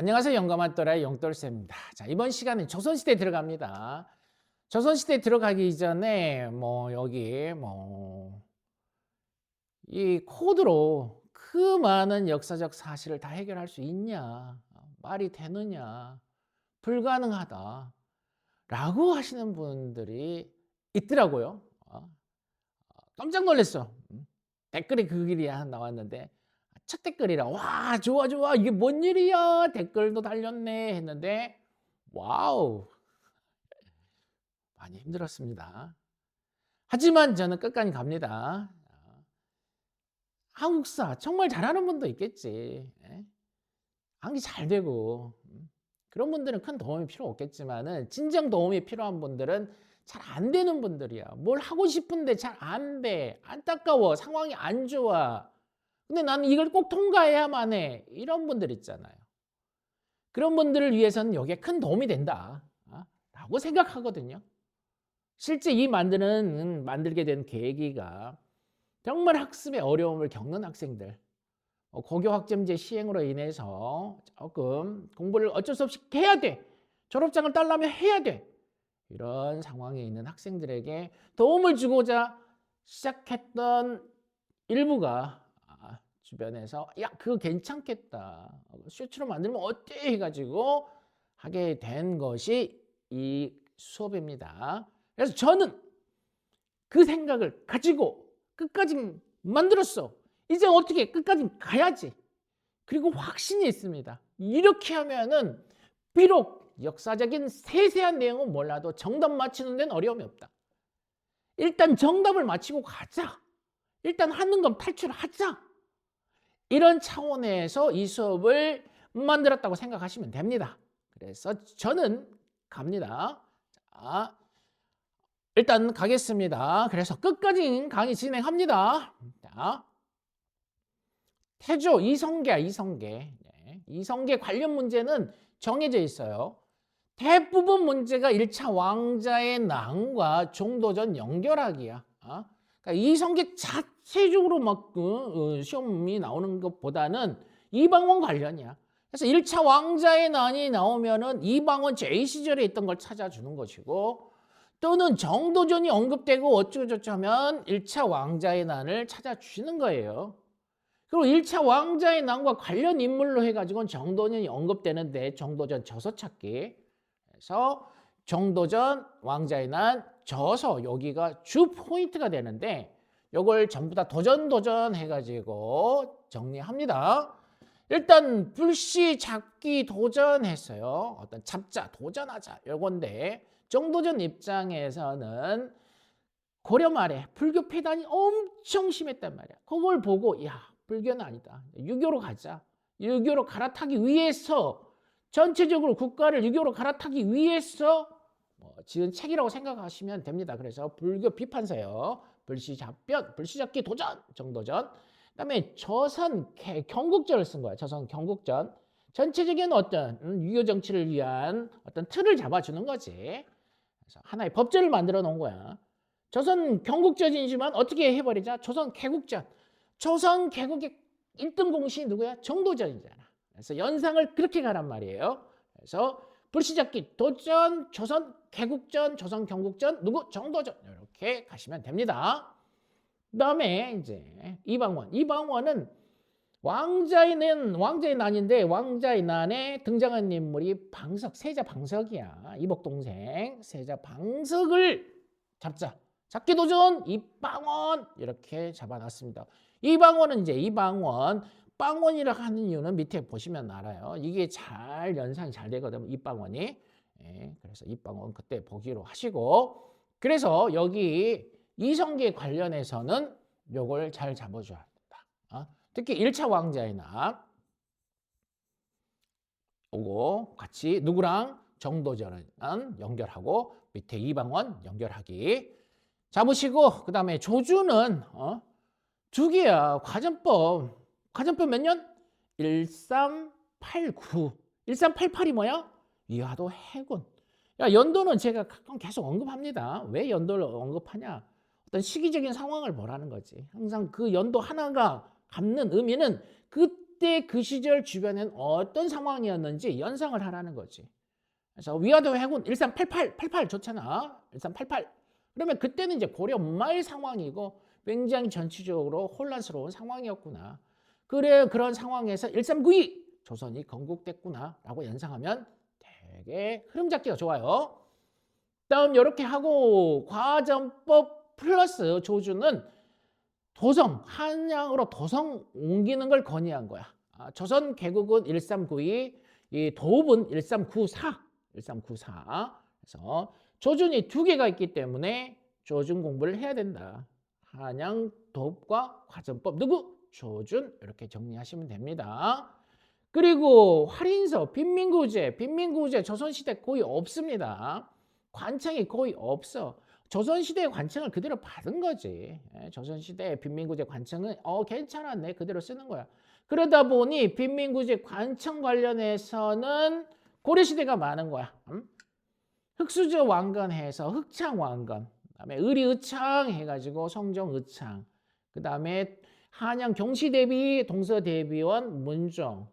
안녕하세요. 영감한 또라이 영돌쌤입니다. 자, 이번 시간은 조선시대 들어갑니다. 조선시대 들어가기 전에 여기 이 코드로 그 많은 역사적 사실을 다 해결할 수 있냐? 말이 되느냐? 불가능하다. 라고 하시는 분들이 있더라고요. 깜짝 놀랐어. 댓글이 그 길이 나왔는데 첫 댓글이라 와 좋아 좋아 이게 뭔 일이야 댓글도 달렸네 했는데 와우 많이 힘들었습니다. 하지만 저는 끝까지 갑니다. 한국사 정말 잘하는 분도 있겠지. 한기 잘 되고 그런 분들은 큰 도움이 필요 없겠지만은 진정 도움이 필요한 분들은 잘 안 되는 분들이야. 뭘 하고 싶은데 잘 안 돼. 안타까워. 상황이 안 좋아. 근데 나는 이걸 꼭 통과해야만 해. 이런 분들 있잖아요. 그런 분들을 위해서는 여기에 큰 도움이 된다. 라고 생각하거든요. 실제 이 만들게 된 계기가 정말 학습에 어려움을 겪는 학생들, 고교학점제 시행으로 인해서 조금 공부를 어쩔 수 없이 해야 돼. 졸업장을 따려면 해야 돼. 이런 상황에 있는 학생들에게 도움을 주고자 시작했던 일부가 주변에서 야 그거 괜찮겠다. 슈트로 만들면 어때? 해가지고 하게 된 것이 이 수업입니다. 그래서 저는 그 생각을 가지고 끝까지 만들었어. 이제 어떻게 끝까지 가야지. 그리고 확신이 있습니다. 이렇게 하면은 비록 역사적인 세세한 내용은 몰라도 정답 맞히는 데는 어려움이 없다. 일단 정답을 맞히고 가자. 일단 하는 건 탈출하자. 이런 차원에서 이 수업을 만들었다고 생각하시면 됩니다. 그래서 저는 갑니다. 자, 일단 가겠습니다. 그래서 끝까지 강의 진행합니다. 자, 태조 이성계야, 이성계. 이성계 관련 문제는 정해져 있어요. 대부분 문제가 1차 왕자의 난과 종도전 연결하기야. 그러니까 이성계 자체적으로 막 시험이 나오는 것보다는 이방원 관련이야. 그래서 1차 왕자의 난이 나오면은 이방원 제2시절에 있던 걸 찾아주는 것이고 또는 정도전이 언급되고 어쩌고저쩌고 하면 1차 왕자의 난을 찾아주시는 거예요. 그리고 1차 왕자의 난과 관련 인물로 해가지고는 정도전이 언급되는데 정도전 저서 찾기. 그래서 정도전, 왕자의 난, 저서 여기가 주 포인트가 되는데 이걸 전부 다 도전 해가지고 정리합니다. 일단 불시 잡기 도전했어요. 어떤 잡자, 도전하자 요건데 정도전 입장에서는 고려 말에 불교 폐단이 엄청 심했단 말이야. 그걸 보고 야 불교는 아니다. 유교로 가자. 유교로 갈아타기 위해서 전체적으로 국가를 유교로 갈아타기 위해서 지은 책이라고 생각하시면 됩니다. 그래서 불교 비판서요. 불시잡변, 불시잡기 도전, 정도전. 그다음에 조선 경국전을 쓴 거야. 조선 경국전. 전체적인 어떤 유교 정치를 위한 어떤 틀을 잡아주는 거지. 그래서 하나의 법제를 만들어 놓은 거야. 조선 경국전이지만 어떻게 해버리자? 조선 개국전. 조선 개국의 1등 공신이 누구야? 정도전이잖아. 그래서 연상을 그렇게 가란 말이에요. 그래서 불시잡기 도전, 조선 개국전, 조선 경국전, 누구? 정도전. 이렇게 가시면 됩니다. 그다음에 이제 이방원은 왕자의 난인데 왕자의 난에 등장한 인물이 방석, 세자 방석이야. 이복 동생 세자 방석을 잡자. 잡기 도전 이방원 이렇게 잡아놨습니다. 이방원은 이제 빵원이라 하는 이유는 밑에 보시면 알아요. 이게 잘 연상이 잘 되거든요. 이빵원이. 그래서 이빵원 그때 보기로 하시고 그래서 여기 이성계 관련해서는 요걸 잘 잡아줘야 된다. 특히 1차 왕자의 난 오고 같이 누구랑 정도전은 연결하고 밑에 이방원 연결하기 잡으시고 그 다음에 조주는 두 개야. 과전법 몇 년? 1389. 1388이 뭐야? 이하도 해군. 야, 연도는 제가 가끔 계속 언급합니다. 왜 연도를 언급하냐? 어떤 시기적인 상황을 보라는 거지. 항상 그 연도 하나가 갖는 의미는 그 그때 그 시절 주변엔 어떤 상황이었는지 연상을 하라는 거지. 그래서 위화도 해군 1388 좋잖아. 1388. 그러면 그때는 이제 고려 말 상황이고 굉장히 전체적으로 혼란스러운 상황이었구나. 그래 그런 상황에서 1392 조선이 건국됐구나라고 연상하면 되게 흐름 잡기가 좋아요. 다음 이렇게 하고 과전법 플러스 조주는 도성, 한양으로 도성 옮기는 걸 건의한 거야. 조선 개국은 1392, 이 도읍은 1394. 그래서 조준이 두 개가 있기 때문에 조준 공부를 해야 된다. 한양, 도읍과 과전법 누구? 조준 이렇게 정리하시면 됩니다. 그리고 활인서, 빈민구제 조선시대 거의 없습니다. 관청이 거의 없어. 조선시대의 관청을 그대로 받은 거지. 조선시대 빈민구제 관청은 괜찮았네 그대로 쓰는 거야. 그러다 보니 빈민구제 관청 관련해서는 고려시대가 많은 거야. 흑수저 왕건해서 흑창왕건, 그다음에 의리의창 해가지고 성정의창, 그다음에 한양 경시대비 동서대비원 문종,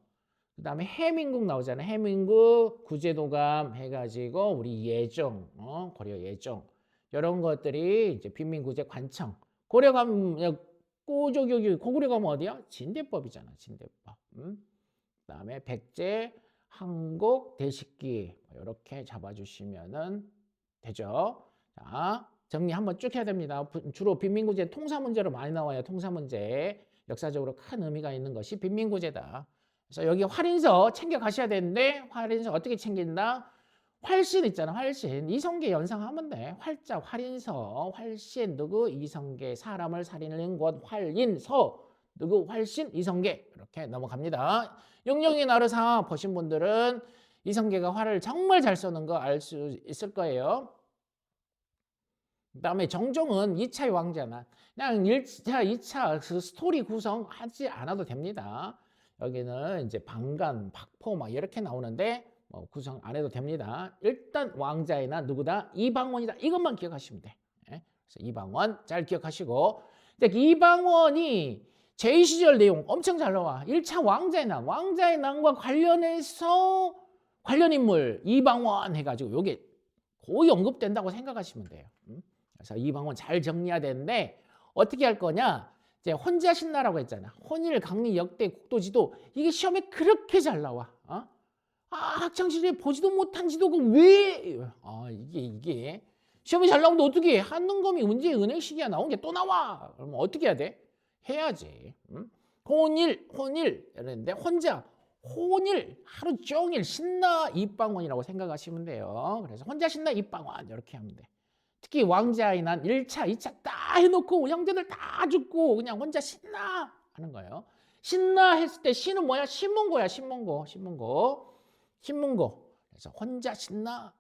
그다음에 해민국 나오잖아요. 해민국 구제도감 해가지고 우리 예종, 고려 예종 이런 것들이 이제 빈민구제 관청. 고려 가면 고구려 가면 어디야? 진대법이잖아. 진대법. 그다음에 백제, 항곡, 대식기 이렇게 잡아주시면은 되죠. 자, 정리 한번 쭉 해야 됩니다. 주로 빈민구제 통사 문제로 많이 나와요. 통사 문제. 역사적으로 큰 의미가 있는 것이 빈민구제다. 그래서 여기 활인서 챙겨 가셔야 되는데 활인서 어떻게 챙긴다? 활신 있잖아. 활신. 이성계 연상하면 돼. 활자 활인서. 활신 누구? 이성계. 사람을 살리는 곳 활인서. 누구? 활신 이성계. 이렇게 넘어갑니다. 용령이 나르사 보신 분들은 이성계가 활을 정말 잘 쏘는 거 알 수 있을 거예요. 그다음에 정종은 2차의 왕자나 그냥 1차, 2차 그 스토리 구성하지 않아도 됩니다. 여기는 이제 방간, 박포 막 이렇게 나오는데 구성 안 해도 됩니다. 일단 왕자이나 누구다? 이방원이다. 이것만 기억하시면 돼. 그래서 이방원 잘 기억하시고 이방원이 제2시절 내용 엄청 잘 나와. 1차 왕자의 난과 관련해서 관련 인물 이방원 해가지고 요게 거의 언급된다고 생각하시면 돼요. 그래서 이방원 잘 정리해야 되는데 어떻게 할 거냐? 이제 혼자 신나라고 했잖아. 혼일, 강리, 역대, 국도지도 이게 시험에 그렇게 잘 나와. 학창시절에 보지도 못한 지도가 왜? 이게 시험에 잘 나오는데 어떻게 해? 한능검이 문제 은행식이야 나온 게 또 나와. 그러면 어떻게 해야 돼? 해야지. 혼일 이랬는데 혼일 하루 종일 신나 입방원이라고 생각하시면 돼요. 그래서 혼자 신나 입방원 이렇게 하면 돼. 특히 왕자의 난 1차, 2차 다 해놓고 형제들 다 죽고 그냥 혼자 신나 하는 거예요. 신나 했을 때 신은 뭐야? 신문고야. 신문고. 그래서 혼자 신나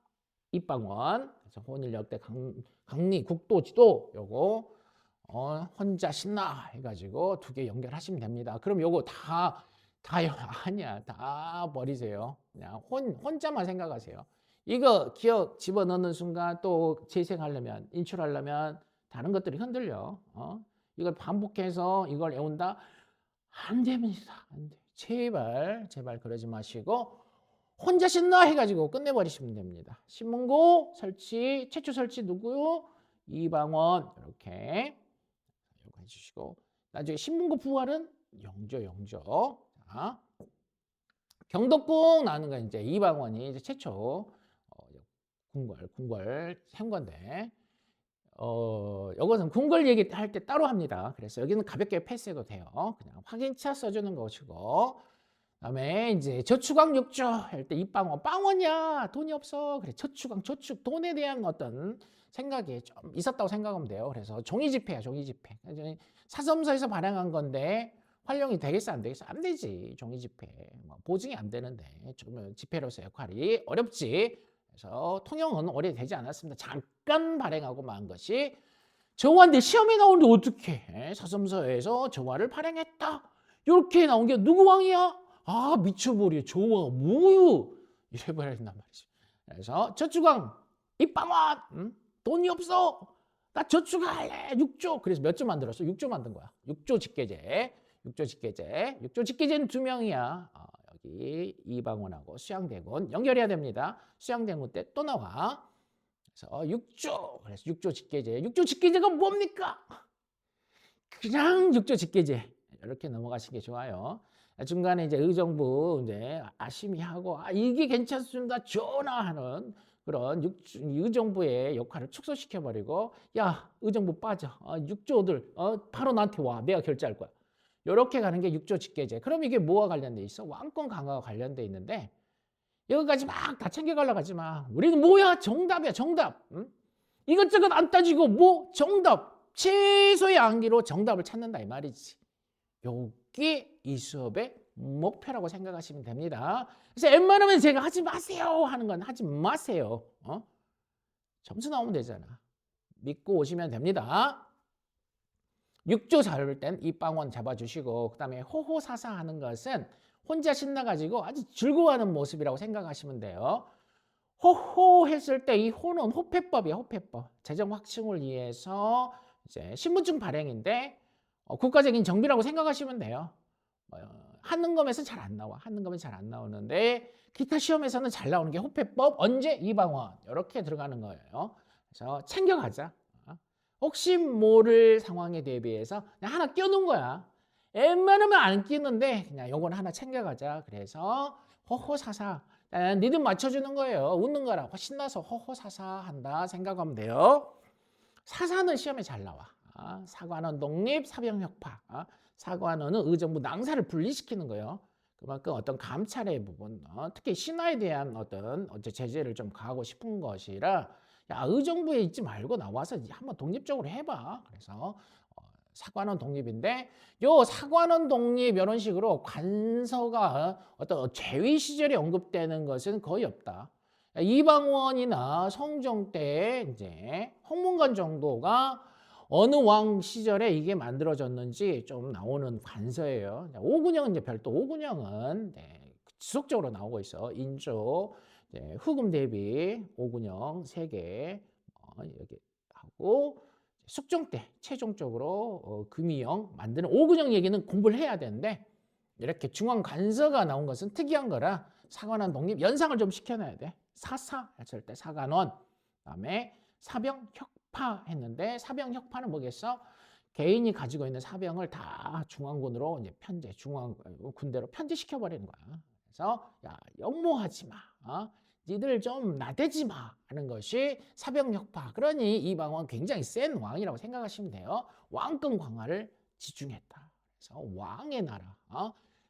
입방원. 그래서 혼일 역대 강리 국도지도 요거 혼자 신나 해가지고 두 개 연결하시면 됩니다. 그럼 요거 다 아니야. 다 버리세요. 그냥 혼자만 생각하세요. 이거 기억 집어넣는 순간 또 재생하려면 인출하려면 다른 것들이 흔들려. 이걸 반복해서 이걸 외운다? 안 됩니다. 안 돼. 제발 그러지 마시고 혼자 신나 해가지고 끝내버리시면 됩니다. 신문고 설치 최초 설치 누구요? 이방원 이렇게 해주시고 나중에 신문고 부활은 영조. 자, 경덕궁 나오는 건 이제 이방원이 이제 최초 궁궐 생건데 이것은 궁궐 얘기할 때 따로 합니다. 그래서 여기는 가볍게 패스해도 돼요. 그냥 확인차 써주는 것이고 그다음에 이제 저축왕 6조 할 때 입방원 빵원이야 돈이 없어 그래 저축왕 돈에 대한 어떤 생각이 좀 있었다고 생각하면 돼요. 그래서 종이지폐야 종이지폐 사섬서에서 발행한 건데 활용이 되겠어 안 되겠어? 안 되지. 종이지폐 보증이 안 되는데 좀 지폐로서 역할이 어렵지. 그래서 통용은 오래되지 않았습니다. 잠깐 발행하고 만 것이 정화인데 시험에 나오는데 어떻게 사섬서에서 정화를 발행했다. 이렇게 나온 게 누구 왕이야? 미쳐버려. 정화 뭐유 이래버린단 말이죠. 그래서 저축왕 입방원 돈이 없어. 나 저축할래 6조. 그래서 몇 조 만들었어? 6조 만든 거야. 6조 집계제. 육조 직계제. 육조 직계제는 두 명이야. 여기 이방원하고 수양대군 연결해야 됩니다. 수양대군 때 또 나와. 그래서 육조. 그래서 육조 직계제. 육조 직계제가 뭡니까? 그냥 육조 직계제. 이렇게 넘어가시는 게 좋아요. 중간에 이제 의정부 이제 아심이하고 이게 괜찮습니다. 전화하는 그런 의정부의 역할을 축소시켜 버리고 야 의정부 빠져. 육조들 바로 나한테 와. 내가 결제할 거야. 이렇게 가는 게 육조 직계제. 그럼 이게 뭐와 관련돼 있어? 왕권 강화와 관련돼 있는데 여기까지 막 다 챙겨가려고 하지 마. 우리는 뭐야? 정답이야. 정답. 응? 이것저것 안 따지고 뭐 정답. 최소의 암기로 정답을 찾는다 이 말이지. 요게 이 수업의 목표라고 생각하시면 됩니다. 그래서 웬만하면 제가 하지 마세요 하는 건 하지 마세요. 점수 나오면 되잖아. 믿고 오시면 됩니다. 육조 잡을 땐 입방원 잡아주시고 그 다음에 호호사사 하는 것은 혼자 신나가지고 아주 즐거워하는 모습이라고 생각하시면 돼요. 호호 했을 때 이 호는 호패법이야. 호패법. 재정 확충을 위해서 이제 신분증 발행인데 국가적인 정비라고 생각하시면 돼요. 하는 검에서 잘 안 나와. 하는 검에서 잘 안 나오는데 기타 시험에서는 잘 나오는 게 호패법. 언제? 이방원. 이렇게 들어가는 거예요. 그래서 챙겨가자. 혹시 모를 상황에 대비해서 그냥 하나 껴놓은 거야. 웬만하면 안 끼는데 그냥 요건 하나 챙겨가자. 그래서 호호사사. 리듬 맞춰주는 거예요. 웃는 거라 신나서 호호사사 한다 생각하면 돼요. 사사는 시험에 잘 나와. 사관원 독립, 사병혁파. 사관원은 의정부 낭사를 분리시키는 거예요. 그만큼 어떤 감찰의 부분, 특히 신하에 대한 어떤 제재를 좀 가하고 싶은 것이라 야, 의정부에 있지 말고 나와서 한번 독립적으로 해봐. 그래서 사관원 독립인데 요 사관원 독립 이런 식으로 관서가 어떤 재위 시절에 언급되는 것은 거의 없다. 이방원이나 성종 때 이제 홍문관 정도가 어느 왕 시절에 이게 만들어졌는지 좀 나오는 관서예요. 오군영은 이제 별도. 오군영은 지속적으로 나오고 있어. 인조, 후금 대비 오군영 3개 여기 하고 숙종 때 최종적으로 금이영 만드는 오군영 얘기는 공부를 해야 되는데 이렇게 중앙 관서가 나온 것은 특이한 거라 사관원 독립 연상을 좀 시켜놔야 돼. 사사 했을 때 사관원, 그다음에 사병 혁파 했는데 사병 혁파는 뭐겠어? 개인이 가지고 있는 사병을 다 중앙군으로 이제 중앙 군대로 편제시켜 버리는 거야. 그래서 야 역모하지 마, 니들 좀 나대지 마 하는 것이 사병 혁파. 그러니 이방원 굉장히 센 왕이라고 생각하시면 돼요. 왕권 강화를 지중했다. 그래서 왕의 나라.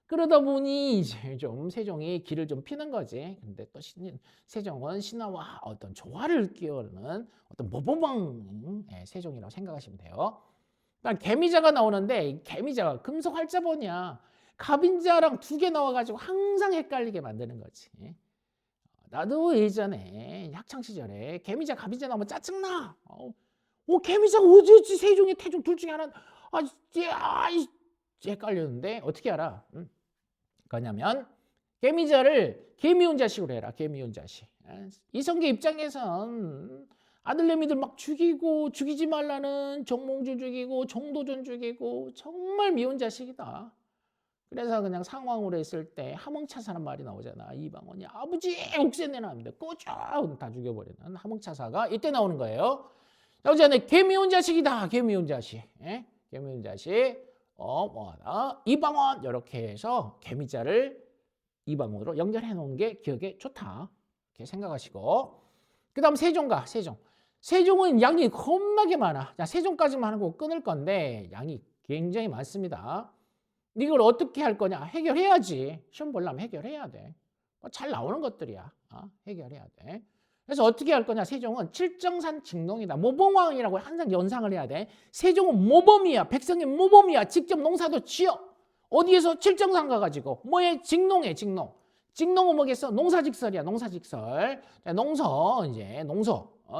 그러다 보니 이제 좀 세종이 길을 좀 피는 거지. 근데 또 세종은 신하와 어떤 조화를 끼우는 어떤 모범왕 세종이라고 생각하시면 돼요. 그다음 개미자가 나오는데 개미자가 금속 활자본이야. 갑인자랑 2개 나와가지고 항상 헷갈리게 만드는 거지. 나도 예전에 학창 시절에 개미자 갑인자 나오면 짜증나. 개미자가 어디였지? 세종이 태종 둘 중에 하나는 헷갈렸는데 어떻게 알아? 그러냐면 개미자를 개미운 자식으로 해라. 개미운 자식. 이성계 입장에선 아들내미들 막 죽이고 죽이지 말라는 정몽주 죽이고 정도전 죽이고 정말 미운 자식이다. 그래서 그냥 상황으로 했을 때 하몽차사란 말이 나오잖아. 이방원이 아버지 옥새내놨는데 꼬쫙 다 죽여버리는 하몽차사가 이때 나오는 거예요. 나오지 않아요. 개미운 자식이다. 개미운 자식. 개미운 자식. 이방원 이렇게 해서 개미자를 이방원으로 연결해 놓은 게 기억에 좋다. 이렇게 생각하시고 그 다음 세종가. 세종은 양이 겁나게 많아. 자, 세종까지만 하고 끊을 건데 양이 굉장히 많습니다. 이걸 어떻게 할 거냐? 해결해야지. 시험 보려면 해결해야 돼. 잘 나오는 것들이야. 해결해야 돼. 그래서 어떻게 할 거냐? 세종은 칠정산 직농이다. 모범왕이라고 항상 연상을 해야 돼. 세종은 모범이야. 백성의 모범이야. 직접 농사도 지어. 어디에서? 칠정산 가가지고. 뭐에? 직농해, 직농. 직농은 뭐겠어? 농사직설이야. 농사직설.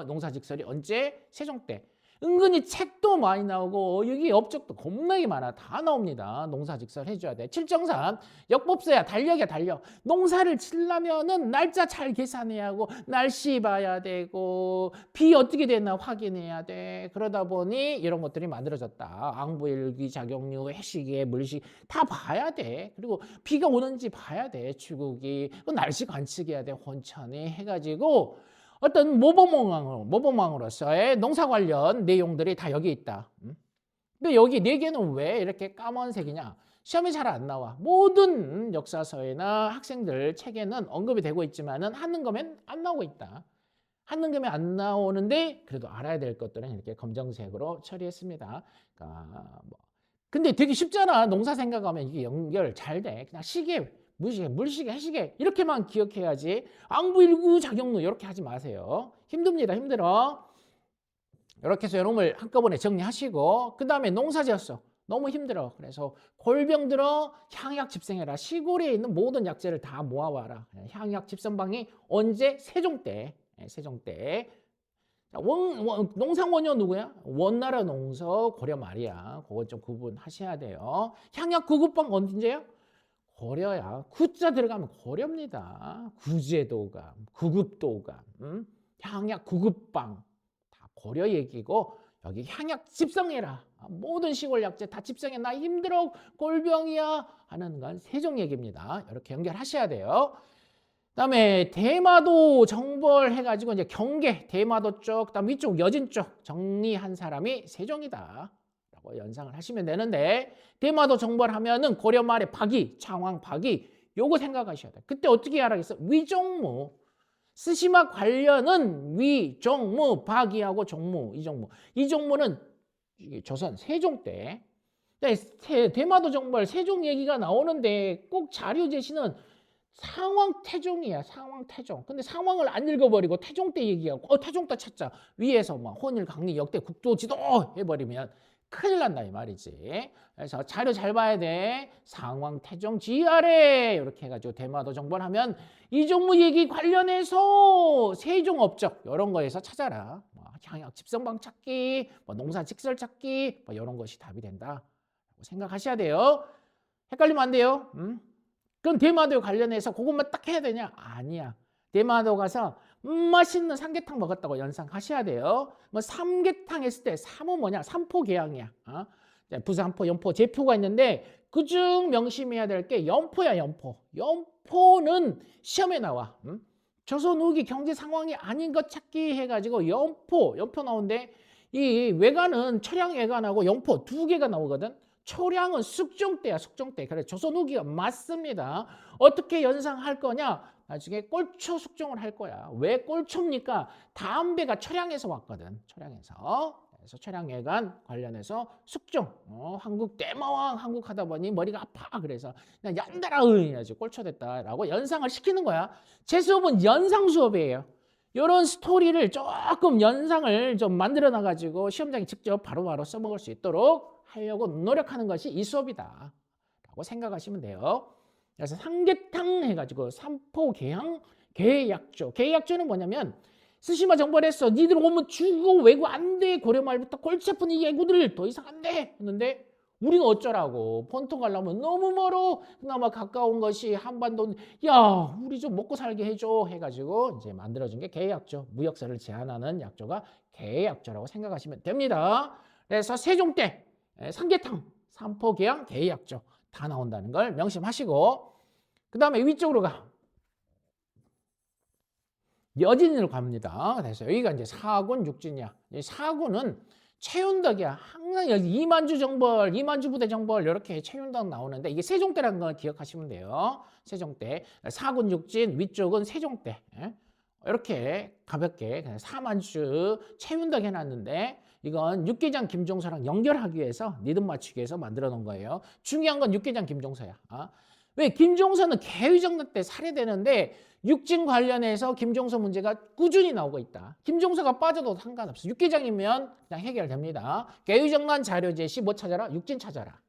농사직설이 언제? 세종 때. 은근히 책도 많이 나오고 여기 업적도 겁나게 많아. 다 나옵니다. 농사직설 해줘야 돼. 7.3 역법서야. 달력이야 달력. 농사를 치려면은 날짜 잘 계산해야 하고 날씨 봐야 되고 비 어떻게 되나 확인해야 돼. 그러다 보니 이런 것들이 만들어졌다. 앙부일기, 작용류, 해시계, 물식 다 봐야 돼. 그리고 비가 오는지 봐야 돼. 출국이. 날씨 관측해야 돼. 혼천이 해가지고 어떤 모범왕으로서의 농사 관련 내용들이 다 여기 있다. 근데 여기 네 개는 왜 이렇게 까만색이냐? 시험에 잘 안 나와. 모든 역사서에나 학생들 책에는 언급이 되고 있지만은 한능검엔 안 나오고 있다. 한능검에 안 나오는데 그래도 알아야 될 것들은 이렇게 검정색으로 처리했습니다. 그러니까 근데 되게 쉽잖아. 농사 생각하면 이게 연결 잘 돼. 그냥 시계, 물시계, 물시계, 해시계 이렇게만 기억해야지. 앙부일구, 작용루 이렇게 하지 마세요. 힘듭니다. 힘들어. 이렇게 해서 여러분을 한꺼번에 정리하시고 그 다음에 농사 지었어. 너무 힘들어. 그래서 골병 들어 향약 집생해라. 시골에 있는 모든 약재를 다 모아와라. 향약 집선방이 언제? 세종 때. 세종 때. 농상원료 누구야? 원나라 농서 고려 말이야. 그거 좀 구분하셔야 돼요. 향약 구급방 언제야? 고려야. 구자 들어가면 고려입니다. 구제도감, 구급도감, 향약 구급방 다 고려 얘기고 여기 향약 집성해라. 모든 시골 약재 다 집성해. 나 힘들어 꼴병이야 하는 건 세종 얘기입니다. 이렇게 연결하셔야 돼요. 그다음에 대마도 정벌 해가지고 이제 경계 대마도 쪽, 그다음 위쪽 여진 쪽 정리한 사람이 세종이다라고 연상을 하시면 되는데 대마도 정벌하면은 고려 말에 박이, 창왕 박이 요거 생각하셔야 돼. 그때 어떻게 알아겠어? 위종무. 스시마 관련은 위종무, 박이하고 종무, 이종무. 이종무는 조선 세종 때. 대마도 정벌 세종 얘기가 나오는데 꼭 자료 제시는 상왕 태종이야. 상왕 태종. 근데 상왕을 안 읽어버리고 태종 때 얘기하고 태종 때 찾자. 위에서 막 혼일 강리 역대 국도 지도 해버리면 큰일 난다 이 말이지. 그래서 자료 잘 봐야 돼. 상왕 태종 지아래 이렇게 해가지고 대마도 정벌하면 이종무 얘기 관련해서 세종 업적 이런 거에서 찾아라. 향약 집성방 찾기, 농사 직설 찾기 이런 것이 답이 된다. 생각하셔야 돼요. 헷갈리면 안 돼요. 그럼 대마도 관련해서 그것만 딱 해야 되냐? 아니야. 대마도 가서 맛있는 삼계탕 먹었다고 연상하셔야 돼요. 삼계탕 했을 때 삼은 뭐냐? 삼포계양이야. 부산포, 연포, 제포가 있는데 그중 명심해야 될 게 연포야. 연포. 연포는 시험에 나와. 조선 후기 경제 상황이 아닌 것 찾기 해가지고 연포 나오는데 이 외관은 철양 외관하고 연포 두 개가 나오거든. 초량은 숙종 때야. 숙종 때. 그래 조선 후기가 맞습니다. 어떻게 연상할 거냐? 나중에 꼴초 숙종을 할 거야. 왜 꼴초입니까? 담배가 철양에서 왔거든. 철양에서. 그래서 철양외관 관련해서 숙종. 한국 대마왕 한국 하다 보니 머리가 아파. 그래서 그냥 연달아 해야지 꼴초 됐다라고 연상을 시키는 거야. 제 수업은 연상 수업이에요. 이런 스토리를 조금 연상을 좀 만들어 놔가지고 시험장에 직접 바로바로 써먹을 수 있도록 하려고 노력하는 것이 이 수업이다 라고 생각하시면 돼요. 그래서 삼계탕 해가지고 삼포계양 계약조. 계약조는 뭐냐면 스시마 정벌했어. 니들 오면 죽고 외구 안 돼. 고려 말부터 골치 아픈 이 예구들 더 이상 안 돼. 했는데 우리는 어쩌라고. 본토 가려면 너무 멀어. 그나마 가까운 것이 한반도. 야 우리 좀 먹고 살게 해줘 해가지고 이제 만들어진 게 계약조. 무역사를 제한하는 약조가 계약조라고 생각하시면 됩니다. 그래서 세종 때 삼계탕, 삼포계양, 계약조 다 나온다는 걸 명심하시고 그 다음에 위쪽으로 가. 여진으로 갑니다. 그래서 여기가 이제 사군, 육진이야. 사군은 최윤덕이야. 항상 여기 이만주 정벌, 이만주 부대 정벌 이렇게 최윤덕 나오는데 이게 세종 때라는 걸 기억하시면 돼요. 세종 때. 사군, 육진, 위쪽은 세종 때. 이렇게 가볍게 사만주 최윤덕 해놨는데 이건 육개장 김종서랑 연결하기 위해서 리듬 맞추기 위해서 만들어 놓은 거예요. 중요한 건 육개장 김종서야. 왜? 김종서는 개의정난 때 살해되는데 육진 관련해서 김종서 문제가 꾸준히 나오고 있다. 김종서가 빠져도 상관없어. 육개장이면 그냥 해결됩니다. 개의정난 자료 제시 뭐 찾아라? 육진 찾아라.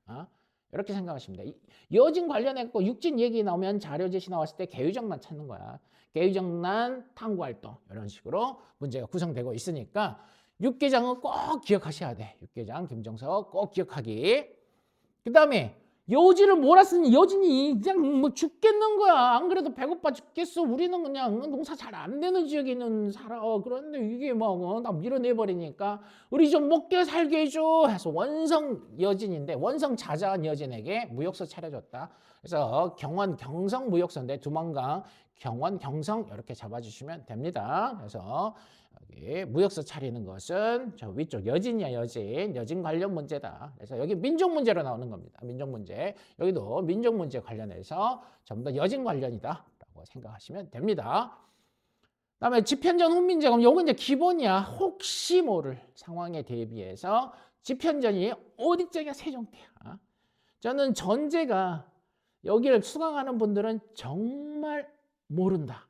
이렇게 생각하시면 돼. 여진 관련해서 육진 얘기 나오면 자료 제시 나왔을 때 개의정난 찾는 거야. 개의정난 탐구활동 이런 식으로 문제가 구성되고 있으니까 육개장은 꼭 기억하셔야 돼. 육개장, 김정석 꼭 기억하기. 그 다음에 여지를 몰았으니 여진이 그냥 뭐 죽겠는 거야. 안 그래도 배고파 죽겠어. 우리는 그냥 농사 잘 안 되는 지역에 있는 살아. 그런데 이게 막 나 밀어내버리니까 우리 좀 먹게 살게 해줘 해서 원성 여진인데 원성 자자한 여진에게 무역서 차려줬다. 그래서 경원 경성 무역서인데 두만강 경원 경성 이렇게 잡아주시면 됩니다. 그래서 여기 무역서 차리는 것은 저 위쪽 여진이야. 여진 관련 문제다. 그래서 여기 민족 문제로 나오는 겁니다. 민족 문제. 여기도 민족 문제 관련해서 전부 다 여진 관련이다 라고 생각하시면 됩니다. 그다음에 지편전 훈민제. 그럼 요건 이제 기본이야. 혹시 모를 상황에 대비해서 지편전이 어디쯤이야? 세종대야. 저는 전제가 여기를 수강하는 분들은 정말 모른다.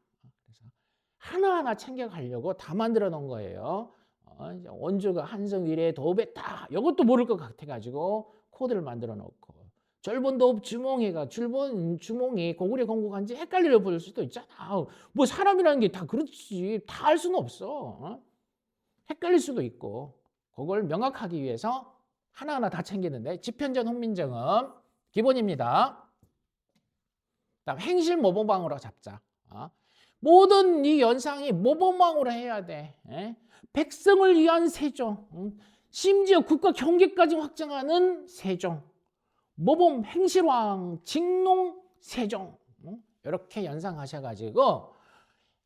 하나하나 챙겨가려고 다 만들어 놓은 거예요. 원주가 한성위례 도배다 이것도 모를 것 같아가지고 코드를 만들어 놓고 절본도읍 주몽이가 주몽이 고구려 건국한지 헷갈려 보일 수도 있잖아. 뭐 사람이라는 게 다 그렇지 다 알 수는 없어. 헷갈릴 수도 있고 그걸 명확하기 위해서 하나하나 다 챙기는데 지편전 훈민정음 기본입니다. 그다음 행실 모범방으로 잡자. 모든 이 연상이 모범망으로 해야 돼. 백성을 위한 세종, 심지어 국가 경계까지 확정하는 세종, 모범 행실왕, 직농 세종 이렇게 연상하셔가지고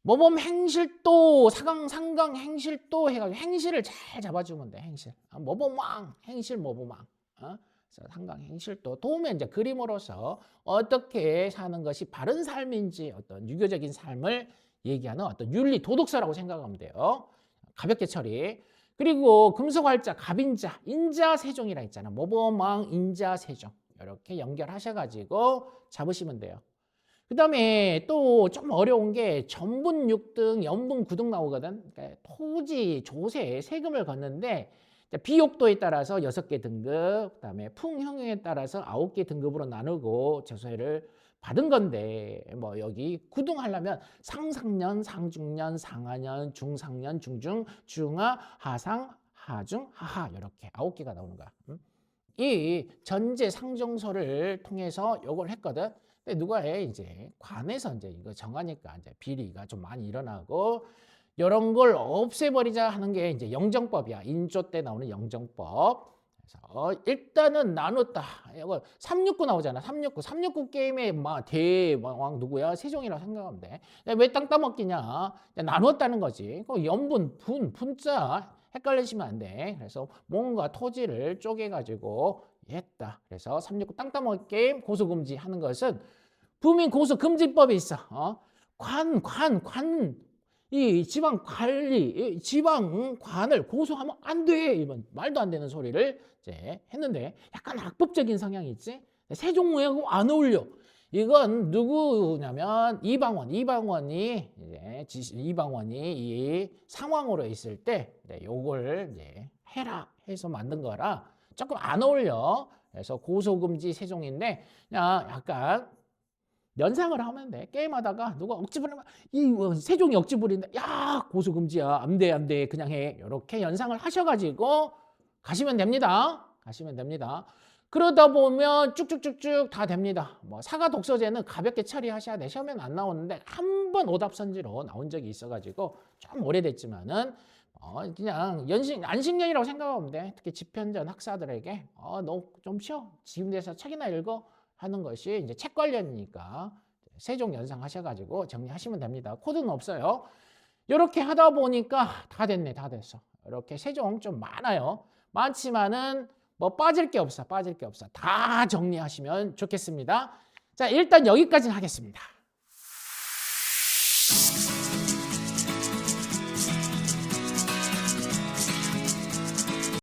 모범 행실도 사강 상강 행실도 해가지고 행실을 잘 잡아주면 돼. 행실 모범왕 행실 모범왕. 상강 행실도 도움에 이제 그림으로서 어떻게 사는 것이 바른 삶인지 어떤 유교적인 삶을 얘기하는 어떤 윤리 도덕서라고 생각하면 돼요. 가볍게 처리. 그리고 금속활자, 갑인자, 인자 세종이라 했잖아. 모범왕 인자 세종 이렇게 연결하셔가지고 잡으시면 돼요. 그 다음에 또 좀 어려운 게 전분 6등, 연분 9등 나오거든. 그러니까 토지, 조세, 세금을 걷는데 비옥도에 따라서 6개 등급, 그다음에 풍형에 따라서 9개 등급으로 나누고 조세를 받은 건데 뭐 여기 9등 하려면 상상년, 상중년, 상하년, 중상년, 중중, 중하, 하상, 하중, 하하 이렇게 9개가 나오는 거야. 이 전제 상정서를 통해서 요걸 했거든. 근데 누가 해 이제 관에서 이제 이거 정하니까 이제 비리가 좀 많이 일어나고 이런 걸 없애버리자 하는 게 이제 영정법이야. 인조 때 나오는 영정법. 그래서 일단은 나눴다. 이거 369 나오잖아. 369 게임의 대왕 누구야? 세종이라고 생각하면 돼. 왜 땅 따먹기냐? 나눴다는 거지. 연분, 분자 헷갈리시면 안 돼. 그래서 뭔가 토지를 쪼개가지고 했다. 그래서 369 땅 따먹기 게임 고소금지 하는 것은 부민 고소금지법이 있어. 이 지방 관리, 지방관을 고소하면 안 돼. 이번 말도 안 되는 소리를 이제 했는데 약간 악법적인 성향이 있지. 세종무하고 안 어울려. 이건 누구냐면 이방원이 이 상황으로 있을 때 요걸 이제 해라 해서 만든 거라 조금 안 어울려. 그래서 고소금지 세종인데 그냥 약간 연상을 하면 돼. 게임하다가 누가 억지 부리면 이 세종이 억지 부린다. 야 고소금지야. 안 돼. 그냥 해. 이렇게 연상을 하셔가지고 가시면 됩니다. 그러다 보면 쭉쭉쭉쭉 다 됩니다. 뭐 사과 독서제는 가볍게 처리하셔야 돼. 시험에는 안 나오는데 한 번 오답선지로 나온 적이 있어가지고 좀 오래됐지만은 그냥 안식년이라고 생각하면 돼. 특히 지편전 학사들에게 너 좀 쉬어. 지금 돼서 책이나 읽어. 하는 것이 이제 책 관련이니까 세종 연상하셔가지고 정리하시면 됩니다. 코드는 없어요. 이렇게 하다 보니까 다 됐어. 이렇게 세종 좀 많아요. 많지만은 뭐 빠질 게 없어. 다 정리하시면 좋겠습니다. 자, 일단 여기까지는 하겠습니다.